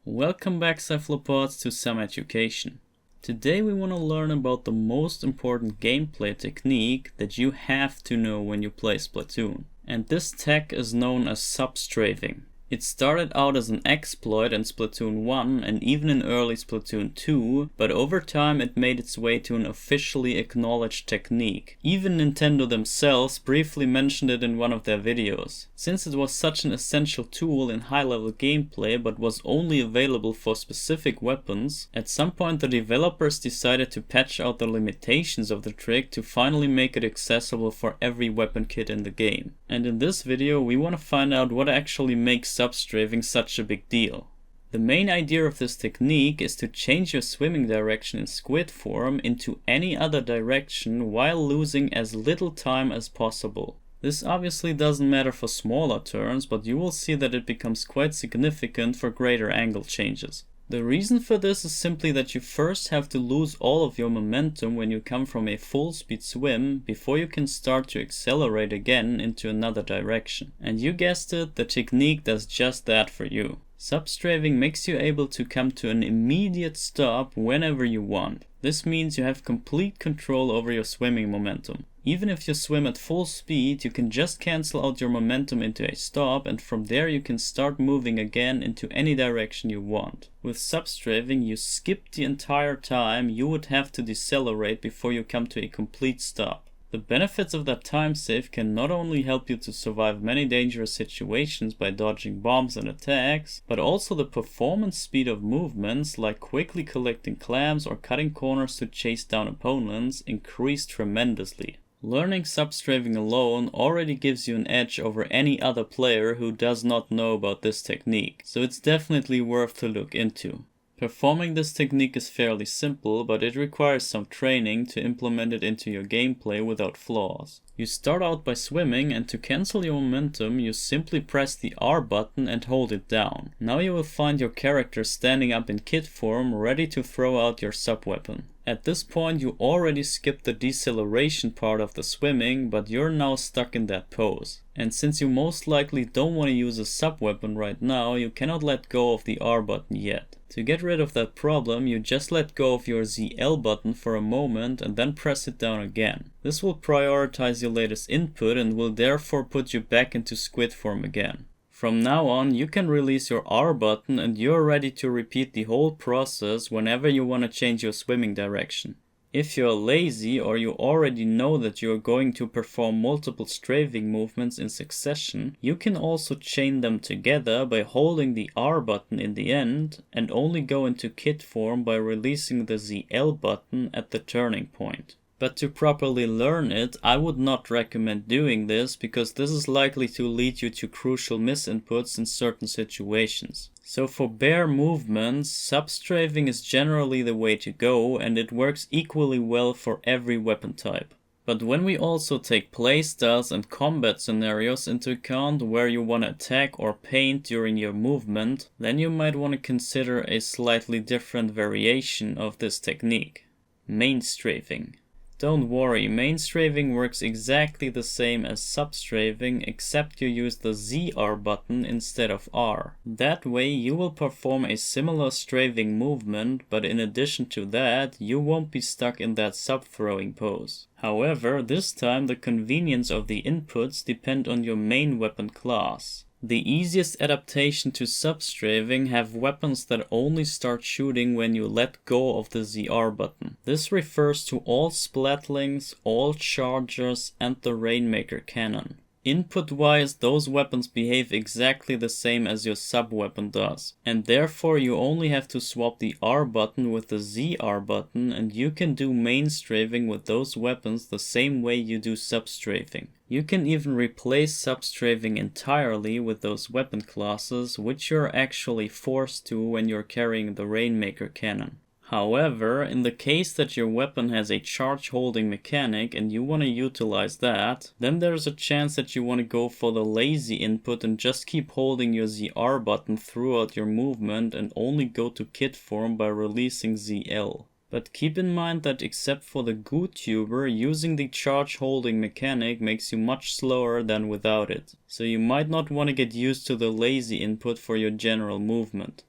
Welcome back, cephalopods, to Some Education. Today we want to learn about the most important gameplay technique that you have to know when you play Splatoon. And this tech is known as Sub-Strafing. It started out as an exploit in Splatoon 1 and even in early Splatoon 2, but over time it made its way to an officially acknowledged technique. Even Nintendo themselves briefly mentioned it in one of their videos. Since it was such an essential tool in high-level gameplay but was only available for specific weapons, at some point the developers decided to patch out the limitations of the trick to finally make it accessible for every weapon kit in the game. And in this video we want to find out what actually makes Sub-Strafing such a big deal. The main idea of this technique is to change your swimming direction in squid form into any other direction while losing as little time as possible. This obviously doesn't matter for smaller turns, but you will see that it becomes quite significant for greater angle changes. The reason for this is simply that you first have to lose all of your momentum when you come from a full speed swim before you can start to accelerate again into another direction. And you guessed it, the technique does just that for you. Sub-Strafing makes you able to come to an immediate stop whenever you want. This means you have complete control over your swimming momentum. Even if you swim at full speed, you can just cancel out your momentum into a stop, and from there you can start moving again into any direction you want. With Sub-Strafing, you skip the entire time you would have to decelerate before you come to a complete stop. The benefits of that time save can not only help you to survive many dangerous situations by dodging bombs and attacks, but also the performance speed of movements like quickly collecting clams or cutting corners to chase down opponents increase tremendously. Learning Sub-Strafing alone already gives you an edge over any other player who does not know about this technique, so it's definitely worth to look into. Performing this technique is fairly simple, but it requires some training to implement it into your gameplay without flaws. You start out by swimming, and to cancel your momentum you simply press the R button and hold it down. Now you will find your character standing up in kit form ready to throw out your sub-weapon. At this point you already skipped the deceleration part of the swimming, but you're now stuck in that pose. And since you most likely don't want to use a sub-weapon right now, you cannot let go of the R button yet. To get rid of that problem, you just let go of your ZL button for a moment and then press it down again. This will prioritize your latest input and will therefore put you back into squid form again. From now on, you can release your R button and you're ready to repeat the whole process whenever you want to change your swimming direction. If you're lazy or you already know that you're going to perform multiple strafing movements in succession, you can also chain them together by holding the R button in the end and only go into kit form by releasing the ZL button at the turning point. But to properly learn it, I would not recommend doing this because this is likely to lead you to crucial misinputs in certain situations. So for bare movements, Sub-Strafing is generally the way to go, and it works equally well for every weapon type. But when we also take playstyles and combat scenarios into account where you want to attack or paint during your movement, then you might want to consider a slightly different variation of this technique. Main strafing. Don't worry, main strafing works exactly the same as Sub-Strafing, except you use the ZR button instead of R. That way you will perform a similar strafing movement, but in addition to that, you won't be stuck in that sub-throwing pose. However, this time the convenience of the inputs depend on your main weapon class. The easiest adaptation to Sub-Strafing have weapons that only start shooting when you let go of the ZR button. This refers to all Splatlings, all Chargers, and the Rainmaker cannon. Input-wise, those weapons behave exactly the same as your sub-weapon does, and therefore you only have to swap the R button with the ZR button and you can do main strafing with those weapons the same way you do sub-strafing. You can even replace sub-strafing entirely with those weapon classes, which you're actually forced to when you're carrying the Rainmaker cannon. However, in the case that your weapon has a charge holding mechanic and you want to utilize that, then there's a chance that you want to go for the lazy input and just keep holding your ZR button throughout your movement and only go to kit form by releasing ZL. But keep in mind that except for the GoTuber, using the charge holding mechanic makes you much slower than without it, so you might not want to get used to the lazy input for your general movement.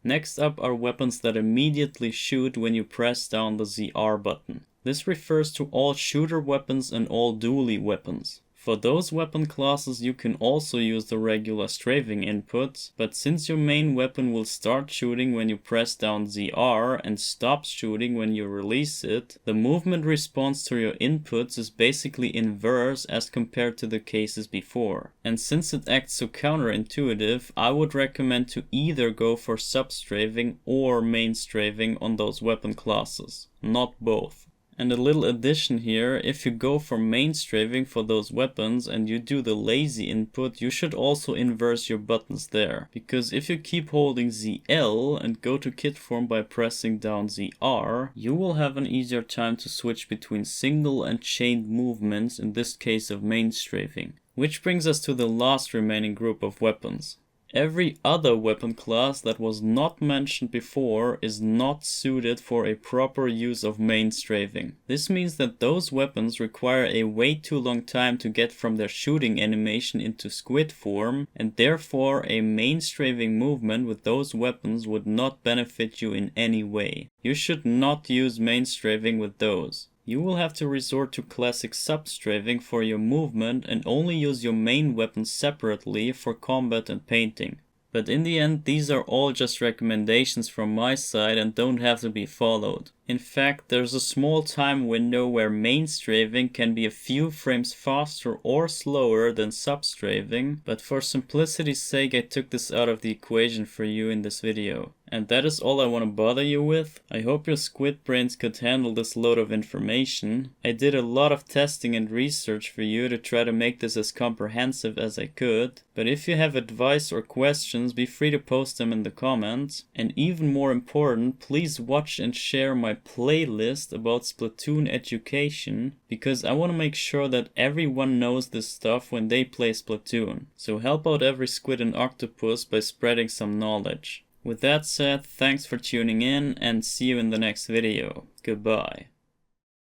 Next up are weapons that immediately shoot when you press down the ZR button. This refers to all shooter weapons and all dually weapons. For those weapon classes you can also use the regular strafing input, but since your main weapon will start shooting when you press down ZR and stops shooting when you release it, the movement response to your inputs is basically inverse as compared to the cases before. And since it acts so counterintuitive, I would recommend to either go for sub-strafing or main strafing on those weapon classes, not both. And a little addition here, if you go for main strafing for those weapons and you do the lazy input, you should also inverse your buttons there. Because if you keep holding ZL and go to kit form by pressing down ZR, you will have an easier time to switch between single and chained movements, in this case of main strafing. Which brings us to the last remaining group of weapons. Every other weapon class that was not mentioned before is not suited for a proper use of main strafing. This means that those weapons require a way too long time to get from their shooting animation into squid form, and therefore a main strafing movement with those weapons would not benefit you in any way. You should not use main strafing with those. You will have to resort to classic sub-strafing for your movement and only use your main weapon separately for combat and painting. But in the end, these are all just recommendations from my side and don't have to be followed. In fact, there's a small time window where main strafing can be a few frames faster or slower than sub-strafing, but for simplicity's sake I took this out of the equation for you in this video. And that is all I want to bother you with. I hope your squid brains could handle this load of information. I did a lot of testing and research for you to try to make this as comprehensive as I could. But if you have advice or questions, be free to post them in the comments. And even more important, please watch and share my playlist about Splatoon education, because I want to make sure that everyone knows this stuff when they play Splatoon. So help out every squid and octopus by spreading some knowledge. With that said, thanks for tuning in and see you in the next video. Goodbye.